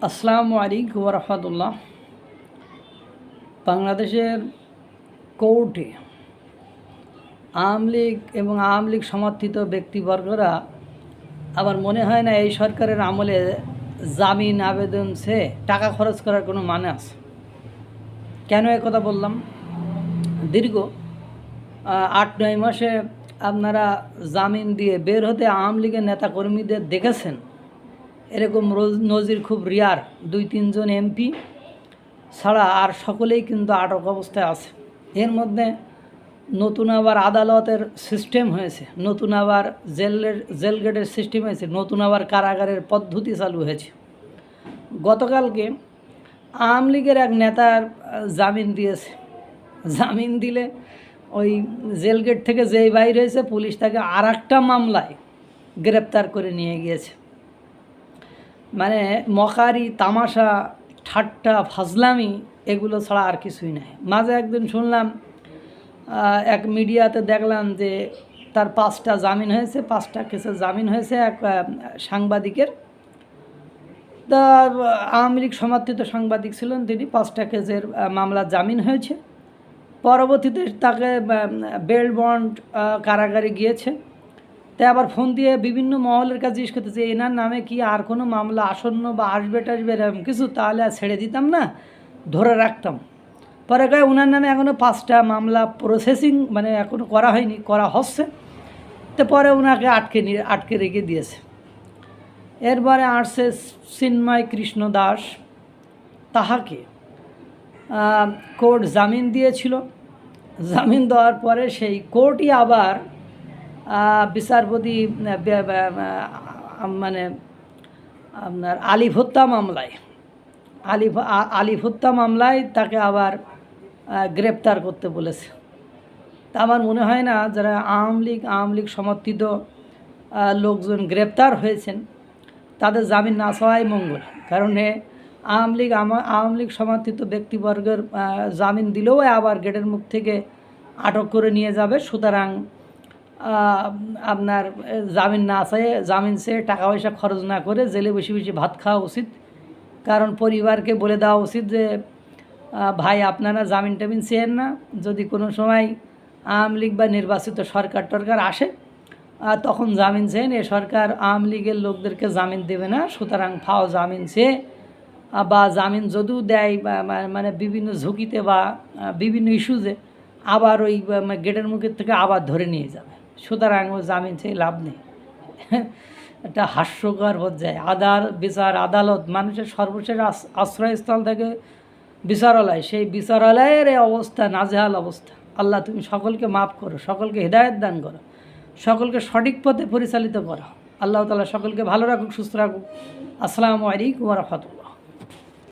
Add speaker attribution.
Speaker 1: আসসালামু আলাইকুম ওয়া রাহমাতুল্লাহ। বাংলাদেশের কোর্টে আওয়ামী লীগ এবং আওয়ামী লীগ সমর্থিত ব্যক্তিবর্গরা আমার মনে হয় না এই সরকারের আমলে জামিন আবেদন সে টাকা খরচ করার কোনো মানে আছে। কেন কথা বললাম? দীর্ঘ ৮-৯ মাসে আপনারা জামিন দিয়ে বের হতে আওয়ামী লীগের নেতাকর্মীদের দেখেছেন। এরকম নজির খুব রেয়ার। ২-৩ জন এমপি ছাড়া আর সকলেই কিন্তু আটক অবস্থায় আছে। এর মধ্যে নতুন আবার আদালতের সিস্টেম হয়েছে, নতুন আবার জেল গেটের সিস্টেম হয়েছে, নতুন আবার কারাগারের পদ্ধতি চালু হয়েছে। গতকালকে আওয়ামী লীগের এক নেতার জামিন দিয়েছে। জামিন দিলে ওই জেল গেট থেকে যেই বাইর হয়েছে, পুলিশ তাকে আর একটা মামলায় গ্রেপ্তার করে নিয়ে গিয়েছে। মানে মকারি, তামাশা, ঠাট্টা, ফাজলামি এগুলো ছাড়া আর কিছুই নাই। মাঝে একদিন শুনলাম, এক মিডিয়াতে দেখলাম যে তার 5টা জামিন হয়েছে, 5টা কেসে জামিন হয়েছে এক সাংবাদিকের। তা আওয়ামী লীগ সমর্থিত সাংবাদিক ছিলেন তিনি, 5টা কেসের মামলা জামিন হয়েছে। পরবর্তীতে তাকে বেল বন্ড কারাগারে গিয়েছে। তাই আবার ফোন দিয়ে বিভিন্ন মহলের কাছে জিজ্ঞেস করতেছে, এনার নামে কি আর কোনো মামলা আসন্ন বা আসবে টাসবে এরকম কিছু, তাহলে আর ছেড়ে দিতাম না, ধরে রাখতাম। পরে কয়ে ওনার নামে এখনও 5টা মামলা প্রসেসিং, মানে এখনও করা হয়নি, করা হচ্ছে। তো পরে ওনাকে আটকে রেখে দিয়েছে। এরপরে আসছে চিন্ময় কৃষ্ণ দাস, তাহাকে কোর্ট জামিন দিয়েছিল। জামিন দেওয়ার পরে সেই কোর্টই আবার বিচারপতি মানে আপনার আলিফ হত্যা মামলায় তাকে আবার গ্রেপ্তার করতে বলেছে। তা আমার মনে হয় না যারা আওয়ামী লীগ সমর্থিত লোকজন গ্রেপ্তার হয়েছেন তাদের জামিন না চাওয়াই মঙ্গল। কারণ আওয়ামী লীগ সমর্থিত ব্যক্তিবর্গের জামিন দিলেও আবার গেটের মুখ থেকে আটক করে নিয়ে যাবে। সুতরাং আপনার জামিন না চাইয়ে, জামিন চেয়ে টাকা পয়সা খরচ না করে জেলে বসে বসে ভাত খাওয়া উচিত। কারণ পরিবারকে বলে দেওয়া উচিত যে ভাই আপনারা জামিন টামিন চেয়েন না, যদি কোনো সময় আওয়ামী লীগ বা নির্বাচিত সরকার আসে তখন জামিন চেয়েন। এ সরকার আওয়ামী লীগের লোকদেরকে জামিন দেবে না। সুতরাং ফাও জামিন চেয়ে বা জামিন যদিও দেয় বা মানে বিভিন্ন ঝুঁকিতে বা বিভিন্ন ইস্যুতে আবার ওই গেটের মুখের থেকে আবার ধরে নিয়ে যাবে। সুতরাং ও জামিন চেয়ে লাভ নেই। একটা হাস্যকর পর্যায়ে বিচার আদালত, মানুষের সর্বশেষ আশ্রয়স্থল থেকে বিচারালয়, সেই বিচারালয়ের এই অবস্থা, নাজেহাল অবস্থা। আল্লাহ তুমি সকলকে মাফ করো, সকলকে হেদায়েত দান করো, সকলকে সঠিক পথে পরিচালিত করো। আল্লাহ তাআলা সকলকে ভালো রাখুক, সুস্থ রাখুক। আসসালামু আলাইকুম ওয়া রাহমাতুল্লাহ।